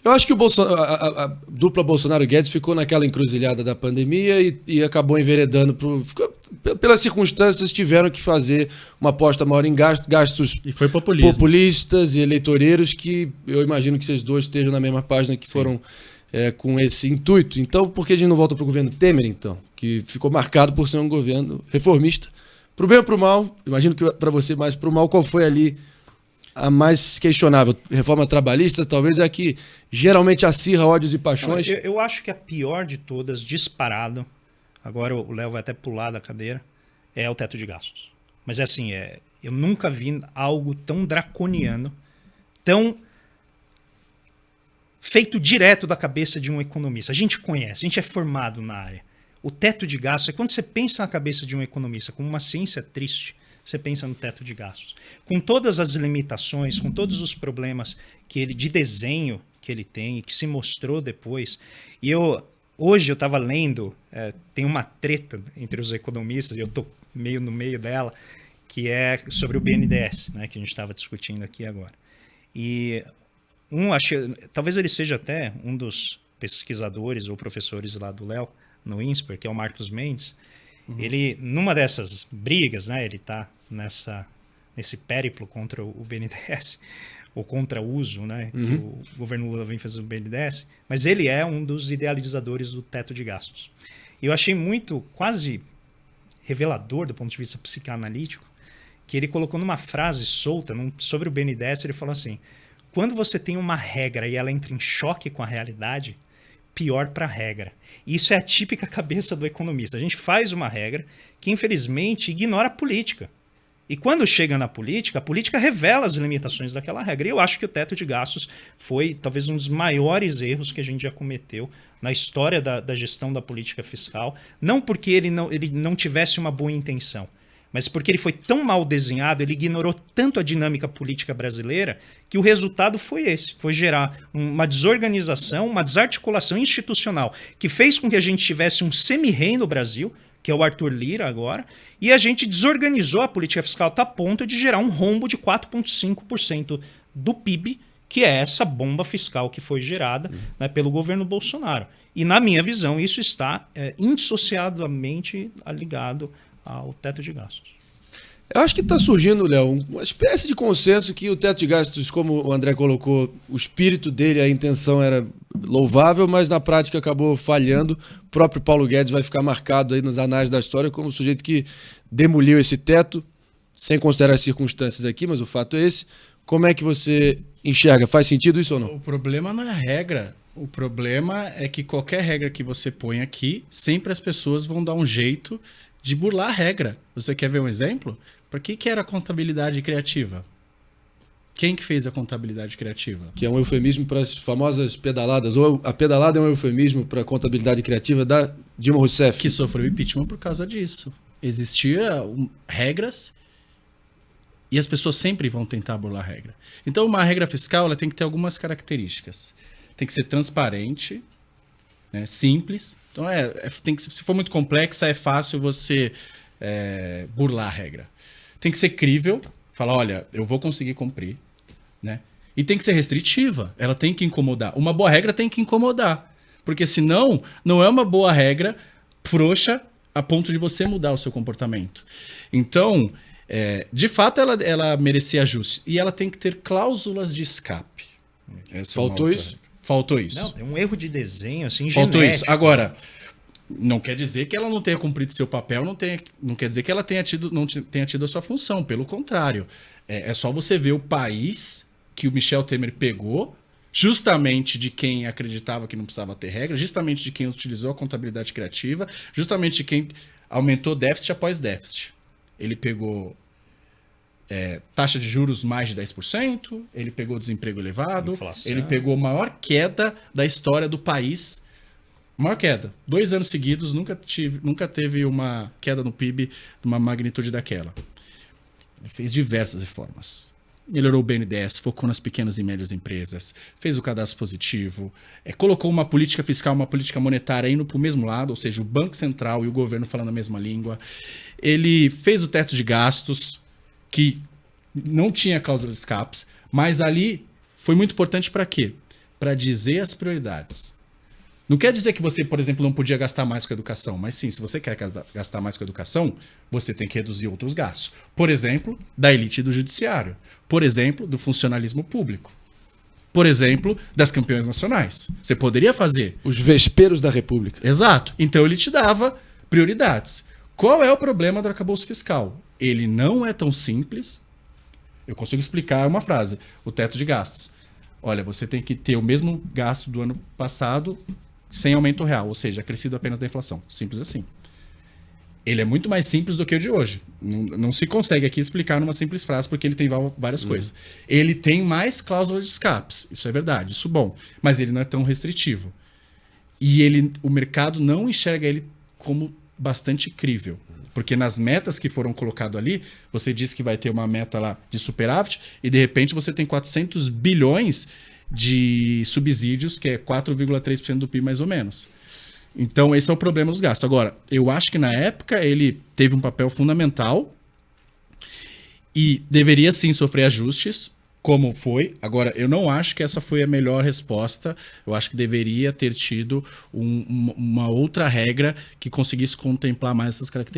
Eu acho que a dupla Bolsonaro-Guedes ficou naquela encruzilhada da pandemia e acabou enveredando pelas circunstâncias, tiveram que fazer uma aposta maior em gastos e foi populistas e eleitoreiros, que eu imagino que vocês dois estejam na mesma página, que foram com esse intuito. Então, por que a gente não volta para o governo Temer, então? Que ficou marcado por ser um governo reformista. Para o bem ou para o mal, imagino que para você mais para o mal, qual foi ali a mais questionável? Reforma trabalhista, talvez é a que geralmente acirra ódios e paixões. Eu acho que a pior de todas, disparado, agora o Léo vai até pular da cadeira, é o teto de gastos. Mas é assim, eu nunca vi algo tão draconiano, tão feito direto da cabeça de um economista. A gente conhece, a gente é formado na área. O teto de gastos é quando você pensa na cabeça de um economista como uma ciência triste, você pensa no teto de gastos. Com todas as limitações, com todos os problemas de desenho que ele tem e que se mostrou depois. E hoje eu estava lendo, tem uma treta entre os economistas, e eu estou meio no meio dela, que é sobre o BNDES, né, que a gente estava discutindo aqui agora. E talvez ele seja até um dos pesquisadores ou professores lá do Léo, no INSPER, que é o Marcos Mendes. Ele, numa dessas brigas, né, ele está nesse périplo contra o BNDES, ou contra o uso, né, que o governo Lula vem fazendo do BNDES, mas ele é um dos idealizadores do teto de gastos. E eu achei quase revelador do ponto de vista psicanalítico, que ele colocou numa frase solta sobre o BNDES, ele falou assim: quando você tem uma regra e ela entra em choque com a realidade, pior para a regra. Isso é a típica cabeça do economista. A gente faz uma regra que, infelizmente, ignora a política. E quando chega na política, a política revela as limitações daquela regra. E eu acho que o teto de gastos foi talvez um dos maiores erros que a gente já cometeu na história da gestão da política fiscal. Não porque ele não tivesse uma boa intenção, mas porque ele foi tão mal desenhado, ele ignorou tanto a dinâmica política brasileira, que o resultado foi esse. Foi gerar uma desorganização, uma desarticulação institucional, que fez com que a gente tivesse um semi-rei no Brasil, que é o Arthur Lira agora, e a gente desorganizou a política fiscal a ponto de gerar um rombo de 4,5% do PIB, que é essa bomba fiscal que foi gerada, né, pelo governo Bolsonaro. E, na minha visão, isso está indissociadamente ligado ao teto de gastos. Eu acho que está surgindo, Léo, uma espécie de consenso que o teto de gastos, como o André colocou, o espírito dele, a intenção era louvável, mas na prática acabou falhando. O próprio Paulo Guedes vai ficar marcado aí nos anais da história como o sujeito que demoliu esse teto, sem considerar as circunstâncias aqui, mas o fato é esse. Como é que você enxerga? Faz sentido isso ou não? O problema não é a regra. O problema é que qualquer regra que você põe aqui, sempre as pessoas vão dar um jeito de burlar a regra. Você quer ver um exemplo? Para que era a contabilidade criativa? Quem que fez a contabilidade criativa? Que é um eufemismo para as famosas pedaladas, ou a pedalada é um eufemismo para a contabilidade criativa da Dilma Rousseff. Que sofreu impeachment por causa disso. Existiam regras e as pessoas sempre vão tentar burlar a regra. Então, uma regra fiscal ela tem que ter algumas características. Tem que ser transparente, né, simples. Então, se for muito complexa, é fácil você burlar a regra. Tem que ser crível, falar, olha, eu vou conseguir cumprir, né? E tem que ser restritiva, ela tem que incomodar. Uma boa regra tem que incomodar, porque senão não é uma boa regra frouxa a ponto de você mudar o seu comportamento. Então, de fato, ela merecia ajuste. E ela tem que ter cláusulas de escape. Faltou isso? Faltou isso. Não, tem um erro de desenho, assim, Faltou genético. isso. Agora, não quer dizer que ela não tenha cumprido seu papel, não quer dizer que ela não tenha tido a sua função, pelo contrário. É só você ver o país que o Michel Temer pegou, justamente de quem acreditava que não precisava ter regra, justamente de quem utilizou a contabilidade criativa, justamente de quem aumentou déficit após déficit. Ele pegou taxa de juros mais de 10%, ele pegou desemprego elevado, inflação. Ele pegou a maior queda da história do país. Maior queda. 2 anos seguidos, nunca teve uma queda no PIB de uma magnitude daquela. Ele fez diversas reformas. Melhorou o BNDES, focou nas pequenas e médias empresas, fez o cadastro positivo, colocou uma política fiscal, uma política monetária indo para o mesmo lado, ou seja, o Banco Central e o governo falando a mesma língua. Ele fez o teto de gastos, que não tinha cláusula de escapes, mas ali foi muito importante para quê? para dizer as prioridades. Não quer dizer que você, por exemplo, não podia gastar mais com educação, mas sim, se você quer gastar mais com educação, você tem que reduzir outros gastos. Por exemplo, da elite do judiciário. Por exemplo, do funcionalismo público. Por exemplo, das campeões nacionais. Você poderia fazer. Os vesperos da República. Exato. Então ele te dava prioridades. Qual é o problema do arcabouço fiscal? Ele não é tão simples. Eu consigo explicar uma frase. O teto de gastos. Olha, você tem que ter o mesmo gasto do ano passado sem aumento real, ou seja, acrescido apenas da inflação. Simples assim. Ele é muito mais simples do que o de hoje. Não se consegue aqui explicar numa simples frase, porque ele tem várias coisas. Ele tem mais cláusulas de escapes, isso é verdade, isso é bom. Mas ele não é tão restritivo. E o mercado não enxerga ele como bastante crível. Porque nas metas que foram colocadas ali, você diz que vai ter uma meta lá de superávit, e de repente você tem 400 bilhões de subsídios, que é 4,3% do PIB mais ou menos. Então esse é o problema dos gastos. Agora, eu acho que na época ele teve um papel fundamental e deveria sim sofrer ajustes, como foi. Agora, eu não acho que essa foi a melhor resposta. Eu acho que deveria ter tido uma outra regra que conseguisse contemplar mais essas características.